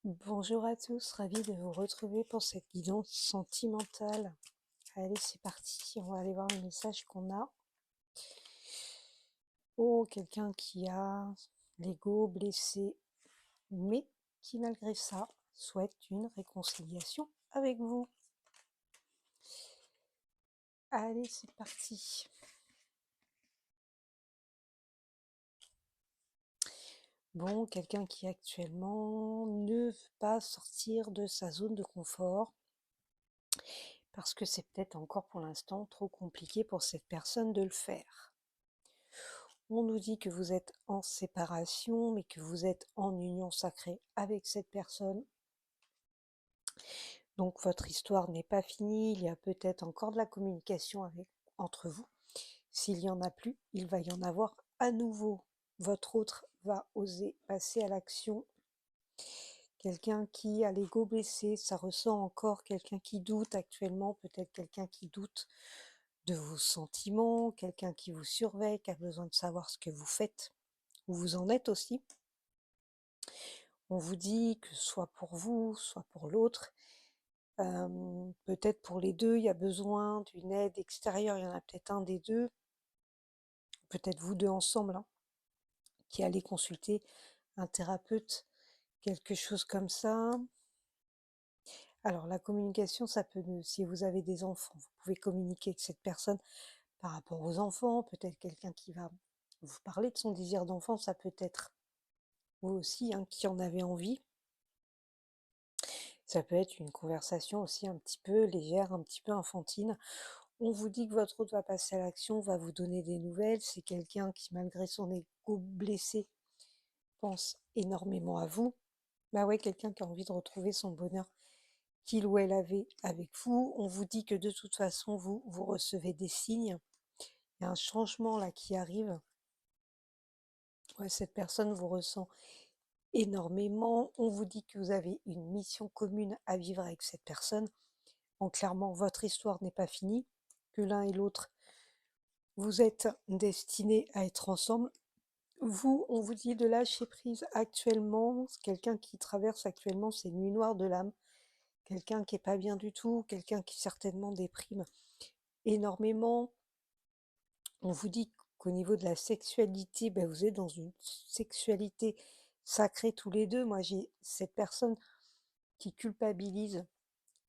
Bonjour à tous, ravie de vous retrouver pour cette guidance sentimentale. Allez, c'est parti, on va aller voir le message qu'on a. Oh, quelqu'un qui a l'ego blessé, mais qui malgré ça souhaite une réconciliation avec vous. Allez, c'est parti. Bon, quelqu'un qui actuellement ne veut pas sortir de sa zone de confort parce que c'est peut-être encore pour l'instant trop compliqué pour cette personne de le faire. On nous dit que vous êtes en séparation, mais que vous êtes en union sacrée avec cette personne. Donc votre histoire n'est pas finie, il y a peut-être encore de la communication entre vous. S'il n'y en a plus, il va y en avoir à nouveau. Votre autre va oser passer à l'action. Quelqu'un qui a l'ego blessé, ça ressent encore quelqu'un qui doute actuellement, peut-être quelqu'un qui doute de vos sentiments, quelqu'un qui vous surveille, qui a besoin de savoir ce que vous faites, où vous en êtes aussi. On vous dit que soit pour vous, soit pour l'autre, peut-être pour les deux, il y a besoin d'une aide extérieure, il y en a peut-être un des deux, peut-être vous deux ensemble, hein, qui allez consulter un thérapeute, quelque chose comme ça. Alors la communication, ça peut, si vous avez des enfants, vous pouvez communiquer avec cette personne par rapport aux enfants, peut-être quelqu'un qui va vous parler de son désir d'enfant, ça peut être vous aussi, hein, qui en avez envie. Ça peut être une conversation aussi un petit peu légère, un petit peu enfantine. On vous dit que votre hôte va passer à l'action, va vous donner des nouvelles. C'est quelqu'un qui, malgré son ego blessé, pense énormément à vous. Bah ouais, quelqu'un qui a envie de retrouver son bonheur qu'il ou elle avait avec vous. On vous dit que de toute façon, vous recevez des signes. Il y a un changement là qui arrive. Ouais, cette personne vous ressent énormément. On vous dit que vous avez une mission commune à vivre avec cette personne. Donc clairement, votre histoire n'est pas finie, que l'un et l'autre, vous êtes destinés à être ensemble. Vous, on vous dit de lâcher prise actuellement. Quelqu'un qui traverse actuellement ces nuits noires de l'âme, quelqu'un qui est pas bien du tout, quelqu'un qui certainement déprime énormément. On vous dit qu'au niveau de la sexualité, ben, vous êtes dans une sexualité sacrée tous les deux. Moi, j'ai cette personne qui culpabilise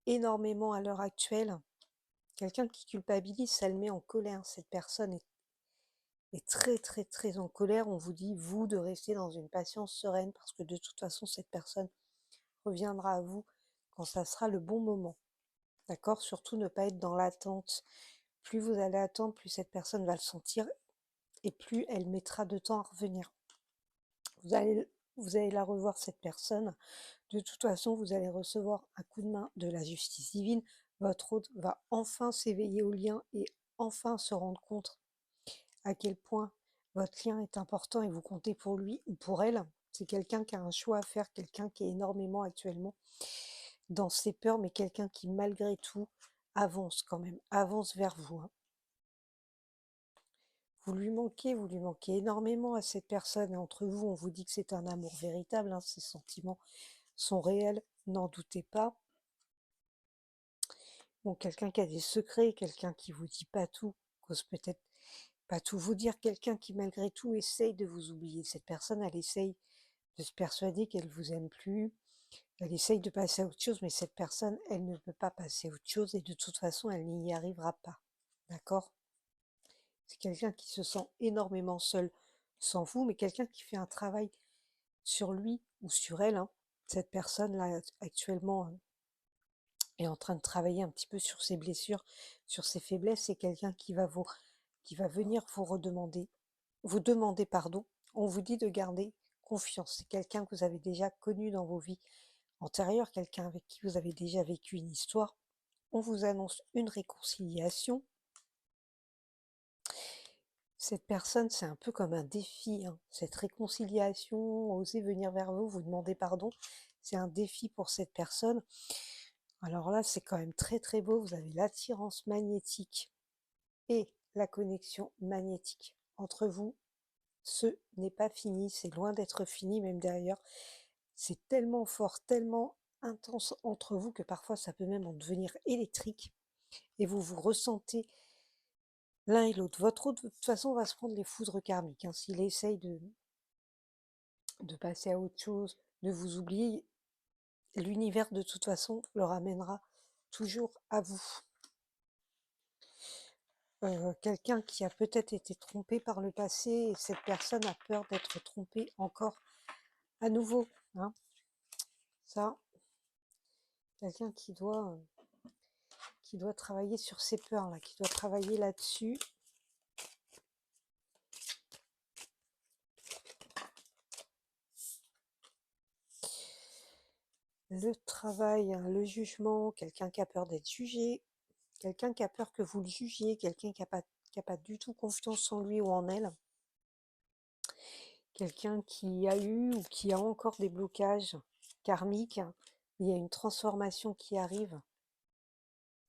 énormément à l'heure actuelle. Quelqu'un qui culpabilise, ça le met en colère. Cette personne est très très très en colère. On vous dit, vous, de rester dans une patience sereine parce que de toute façon, cette personne reviendra à vous quand ça sera le bon moment. D'accord? Surtout ne pas être dans l'attente. Plus vous allez attendre, plus cette personne va le sentir et plus elle mettra de temps à revenir. Vous allez, vous allez la revoir, cette personne. De toute façon, vous allez recevoir un coup de main de la justice divine. Votre hôte va enfin s'éveiller au lien et enfin se rendre compte à quel point votre lien est important et vous comptez pour lui ou pour elle. C'est quelqu'un qui a un choix à faire, quelqu'un qui est énormément actuellement dans ses peurs, mais quelqu'un qui malgré tout avance quand même, avance vers vous, hein. Vous lui vous lui manquez énormément à cette personne et entre vous, on vous dit que c'est un amour véritable, hein, ces sentiments sont réels, n'en doutez pas. Bon, quelqu'un qui a des secrets, quelqu'un qui vous dit pas tout, qu'ose peut-être pas tout vous dire, quelqu'un qui malgré tout essaye de vous oublier. Cette personne, elle essaye de se persuader qu'elle vous aime plus, elle essaye de passer à autre chose, mais cette personne, elle ne peut pas passer à autre chose et de toute façon, elle n'y arrivera pas. D'accord? C'est quelqu'un qui se sent énormément seul sans vous, mais quelqu'un qui fait un travail sur lui ou sur elle, hein. Cette personne-là, actuellement, est en train de travailler un petit peu sur ses blessures, sur ses faiblesses. C'est quelqu'un qui va venir vous demander pardon. On vous dit de garder confiance. C'est quelqu'un que vous avez déjà connu dans vos vies antérieures, quelqu'un avec qui vous avez déjà vécu une histoire. On vous annonce une réconciliation. Cette personne, c'est un peu comme un défi, hein. Cette réconciliation, oser venir vers vous, vous demander pardon, c'est un défi pour cette personne. Alors là, c'est quand même très très beau. Vous avez l'attirance magnétique et la connexion magnétique entre vous. Ce n'est pas fini, c'est loin d'être fini, même d'ailleurs. C'est tellement fort, tellement intense entre vous que parfois ça peut même en devenir électrique et vous vous ressentez l'un et l'autre. Votre autre, de toute façon, va se prendre les foudres karmiques, hein. S'il essaye de passer à autre chose, de vous oublier, l'univers de toute façon le ramènera toujours à vous. Quelqu'un qui a peut-être été trompé par le passé et cette personne a peur d'être trompée encore à nouveau, hein. Ça, quelqu'un qui doit travailler sur ses peurs là, qui doit travailler là-dessus. Le travail, hein, le jugement, quelqu'un qui a peur d'être jugé, quelqu'un qui a peur que vous le jugiez, quelqu'un qui a pas du tout confiance en lui ou en elle, quelqu'un qui a eu ou qui a encore des blocages karmiques, hein. Il y a une transformation qui arrive.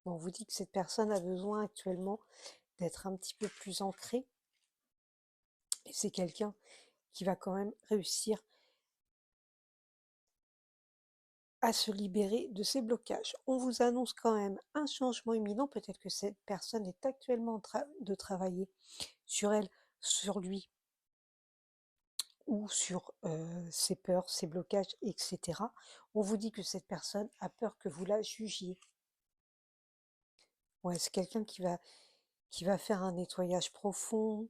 On vous dit que cette personne a besoin actuellement d'être un petit peu plus ancrée. Et c'est quelqu'un qui va quand même réussir à se libérer de ces blocages. On vous annonce quand même un changement imminent. Peut-être que cette personne est actuellement en train de travailler sur elle, sur lui, ou sur ses peurs, ses blocages, etc. On vous dit que cette personne a peur que vous la jugiez. Ouais, c'est quelqu'un qui va faire un nettoyage profond.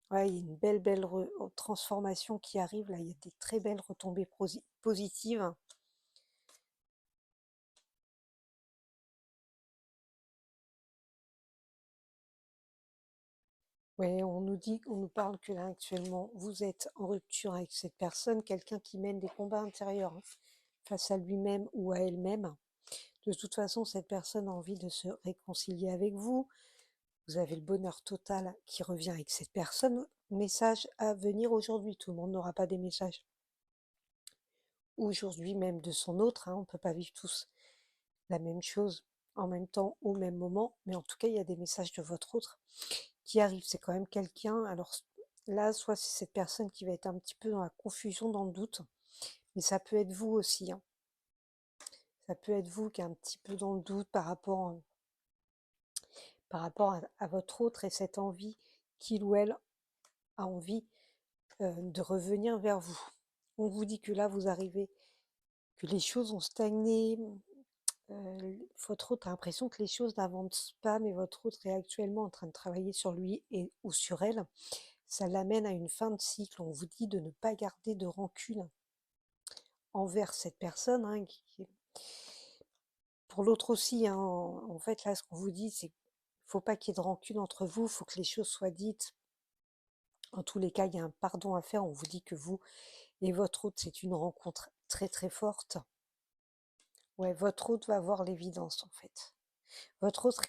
Ouais, il y a une belle transformation qui arrive là. Il y a des très belles retombées positives. Ouais, on nous parle que là actuellement, vous êtes en rupture avec cette personne, quelqu'un qui mène des combats intérieurs, hein, face à lui-même ou à elle-même. De toute façon, cette personne a envie de se réconcilier avec vous. Vous avez le bonheur total qui revient avec cette personne. Message à venir aujourd'hui. Tout le monde n'aura pas des messages aujourd'hui, même de son autre, hein. On ne peut pas vivre tous la même chose en même temps, au même moment. Mais en tout cas, il y a des messages de votre autre qui arrivent. C'est quand même quelqu'un. Alors là, soit c'est cette personne qui va être un petit peu dans la confusion, dans le doute. Mais ça peut être vous aussi, hein. Ça peut être vous qui est un petit peu dans le doute par rapport à votre autre et cette envie qu'il ou elle a envie de revenir vers vous. On vous dit que là, vous arrivez, que les choses ont stagné. Votre autre a l'impression que les choses n'avancent pas, mais votre autre est actuellement en train de travailler sur lui et, ou sur elle. Ça l'amène à une fin de cycle. On vous dit de ne pas garder de rancune envers cette personne, hein, pour l'autre aussi, hein. En fait, là, ce qu'on vous dit, c'est qu'il ne faut pas qu'il y ait de rancune entre vous, il faut que les choses soient dites. En tous les cas, il y a un pardon à faire. On vous dit que vous et votre hôte, c'est une rencontre très très forte. Ouais, votre hôte va voir l'évidence en fait. Votre autre,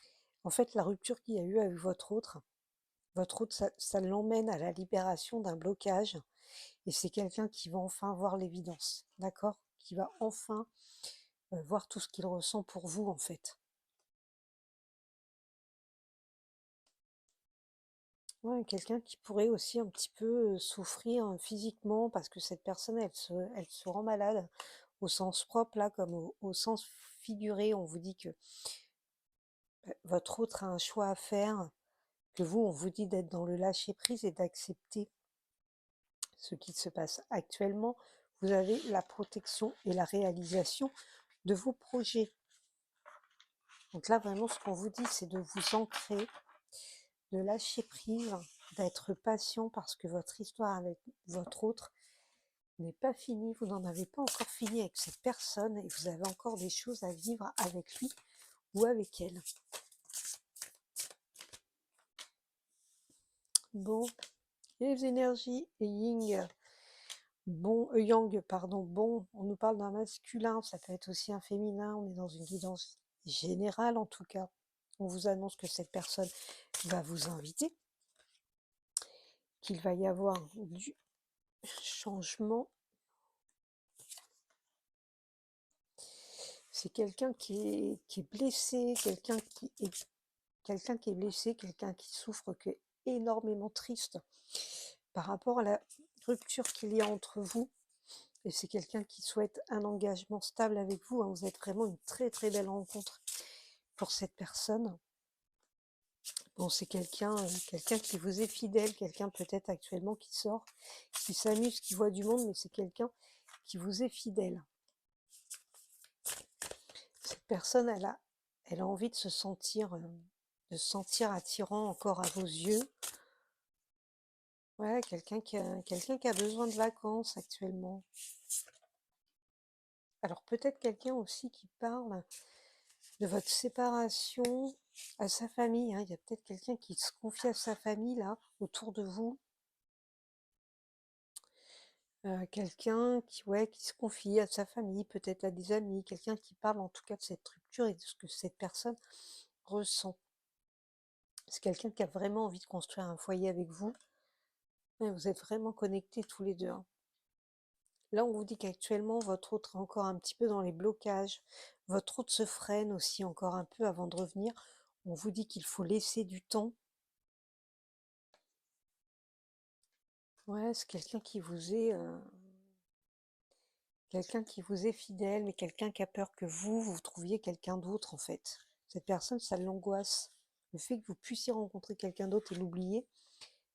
en fait, la rupture qu'il y a eu avec votre hôte, ça l'emmène à la libération d'un blocage. Et c'est quelqu'un qui va enfin voir l'évidence, d'accord? Qui va enfin voir tout ce qu'il ressent pour vous en fait. Ouais, quelqu'un qui pourrait aussi un petit peu souffrir physiquement parce que cette personne, elle se rend malade au sens propre là comme au sens figuré. On vous dit que votre autre a un choix à faire, que vous, on vous dit d'être dans le lâcher prise et d'accepter ce qui se passe actuellement. Vous avez la protection et la réalisation de vos projets. Donc là, vraiment, ce qu'on vous dit, c'est de vous ancrer, de lâcher prise, d'être patient parce que votre histoire avec votre autre n'est pas finie. Vous n'en avez pas encore fini avec cette personne et vous avez encore des choses à vivre avec lui ou avec elle. Bon, les énergies et Ying, bon, Yang, pardon, bon, on nous parle d'un masculin, ça peut être aussi un féminin, on est dans une guidance générale en tout cas. On vous annonce que cette personne va vous inviter, qu'il va y avoir du changement. C'est quelqu'un qui est blessé, quelqu'un qui est blessé, quelqu'un qui souffre, qui est énormément triste par rapport à la rupture qu'il y a entre vous. Et c'est quelqu'un qui souhaite un engagement stable avec vous, hein. Vous êtes vraiment une très très belle rencontre pour cette personne. Bon, c'est quelqu'un qui vous est fidèle, quelqu'un peut-être actuellement qui sort, qui s'amuse, qui voit du monde, mais c'est quelqu'un qui vous est fidèle. Cette personne, elle a envie de se sentir attirant encore à vos yeux. Ouais, quelqu'un qui a besoin de vacances actuellement. Alors peut-être quelqu'un aussi qui parle de votre séparation à sa famille, hein. Il y a peut-être quelqu'un qui se confie à sa famille là, autour de vous. Quelqu'un qui, ouais, qui se confie à sa famille, peut-être à des amis, quelqu'un qui parle en tout cas de cette rupture et de ce que cette personne ressent. C'est quelqu'un qui a vraiment envie de construire un foyer avec vous. Et vous êtes vraiment connectés tous les deux, hein. Là, on vous dit qu'actuellement, votre autre est encore un petit peu dans les blocages. Votre autre se freine aussi encore un peu avant de revenir. On vous dit qu'il faut laisser du temps. Ouais, c'est quelqu'un qui vous est fidèle, mais quelqu'un qui a peur que vous trouviez quelqu'un d'autre en fait. Cette personne, ça l'angoisse. Le fait que vous puissiez rencontrer quelqu'un d'autre et l'oublier,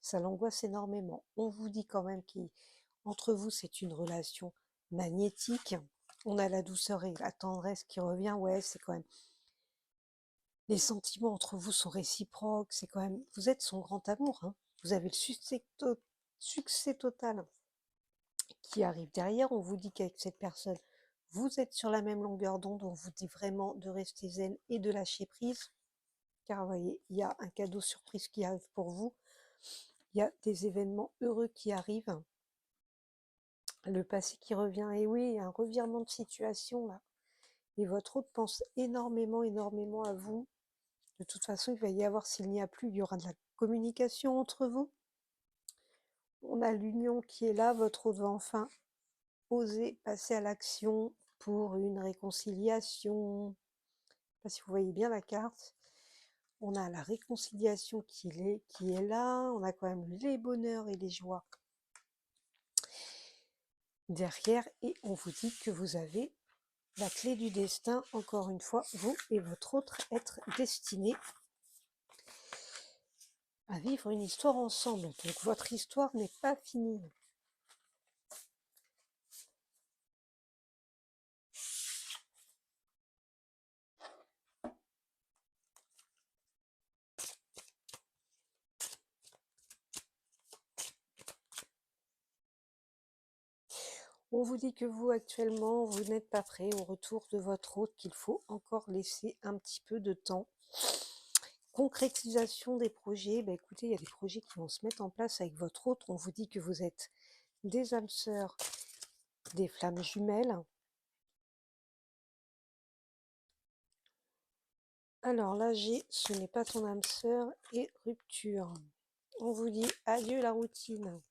ça l'angoisse énormément. On vous dit quand même qu'entre vous, c'est une relation magnétique. On a la douceur et la tendresse qui revient. Ouais, c'est quand même. Les sentiments entre vous sont réciproques. C'est quand même. Vous êtes son grand amour, hein. Vous avez le succès total qui arrive derrière. On vous dit qu'avec cette personne, vous êtes sur la même longueur d'onde. On vous dit vraiment de rester zen et de lâcher prise. Car vous voyez, il y a un cadeau surprise qui arrive pour vous. Il y a des événements heureux qui arrivent. Le passé qui revient. Et oui, il y a un revirement de situation là. Et votre hôte pense énormément, énormément à vous. De toute façon, il va y avoir, s'il n'y a plus, il y aura de la communication entre vous. On a l'union qui est là. Votre hôte va enfin oser passer à l'action pour une réconciliation. Je ne sais pas si vous voyez bien la carte. On a la réconciliation qui est là. On a quand même les bonheurs et les joies derrière. Et on vous dit que vous avez la clé du destin, encore une fois, vous et votre autre être destinés à vivre une histoire ensemble. Donc votre histoire n'est pas finie. On vous dit que vous, actuellement, vous n'êtes pas prêt au retour de votre hôte, qu'il faut encore laisser un petit peu de temps. Concrétisation des projets, bah écoutez, il y a des projets qui vont se mettre en place avec votre hôte. On vous dit que vous êtes des âmes sœurs, des flammes jumelles. Alors là, ce n'est pas ton âme sœur et rupture. On vous dit adieu la routine.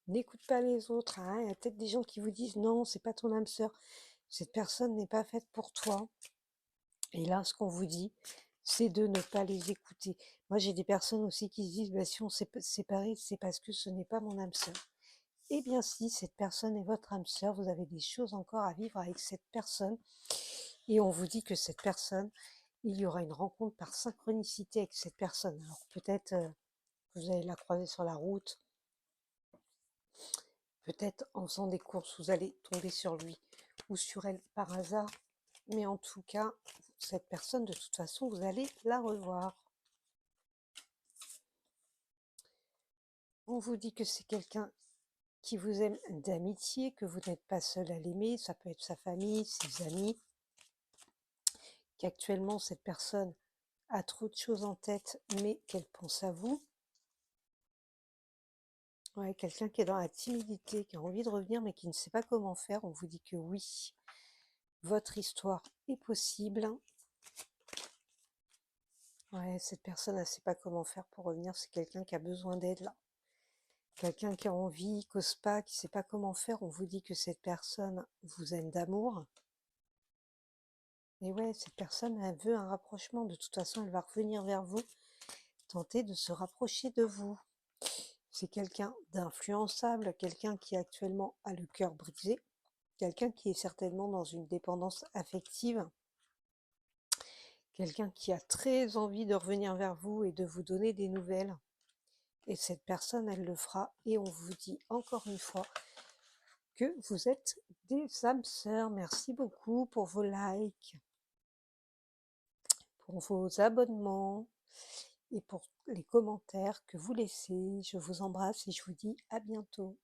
N'écoute pas les autres, hein. Il y a peut-être des gens qui vous disent non, c'est pas ton âme sœur. Cette personne n'est pas faite pour toi. Et là, ce qu'on vous dit, c'est de ne pas les écouter. Moi, j'ai des personnes aussi qui se disent, bah, si on s'est séparés, c'est parce que ce n'est pas mon âme sœur. Eh bien, si cette personne est votre âme sœur, vous avez des choses encore à vivre avec cette personne. Et on vous dit que cette personne, il y aura une rencontre par synchronicité avec cette personne. Alors peut-être que vous allez la croiser sur la route, peut-être en faisant des courses, vous allez tomber sur lui ou sur elle par hasard. Mais en tout cas, cette personne, de toute façon, vous allez la revoir. On vous dit que c'est quelqu'un qui vous aime d'amitié, que vous n'êtes pas seul à l'aimer. Ça peut être sa famille, ses amis. Qu'actuellement, cette personne a trop de choses en tête, mais qu'elle pense à vous. Ouais, quelqu'un qui est dans la timidité, qui a envie de revenir, mais qui ne sait pas comment faire. On vous dit que oui, votre histoire est possible. Ouais, cette personne, elle ne sait pas comment faire pour revenir. C'est quelqu'un qui a besoin d'aide, là. Quelqu'un qui a envie, qui n'ose pas, qui ne sait pas comment faire. On vous dit que cette personne vous aime d'amour. Et ouais, cette personne, elle veut un rapprochement. De toute façon, elle va revenir vers vous, tenter de se rapprocher de vous. C'est quelqu'un d'influençable, quelqu'un qui actuellement a le cœur brisé, quelqu'un qui est certainement dans une dépendance affective, quelqu'un qui a très envie de revenir vers vous et de vous donner des nouvelles. Et cette personne, elle le fera. Et on vous dit encore une fois que vous êtes des âmes sœurs. Merci beaucoup pour vos likes, pour vos abonnements et pour les commentaires que vous laissez. Je vous embrasse et je vous dis à bientôt.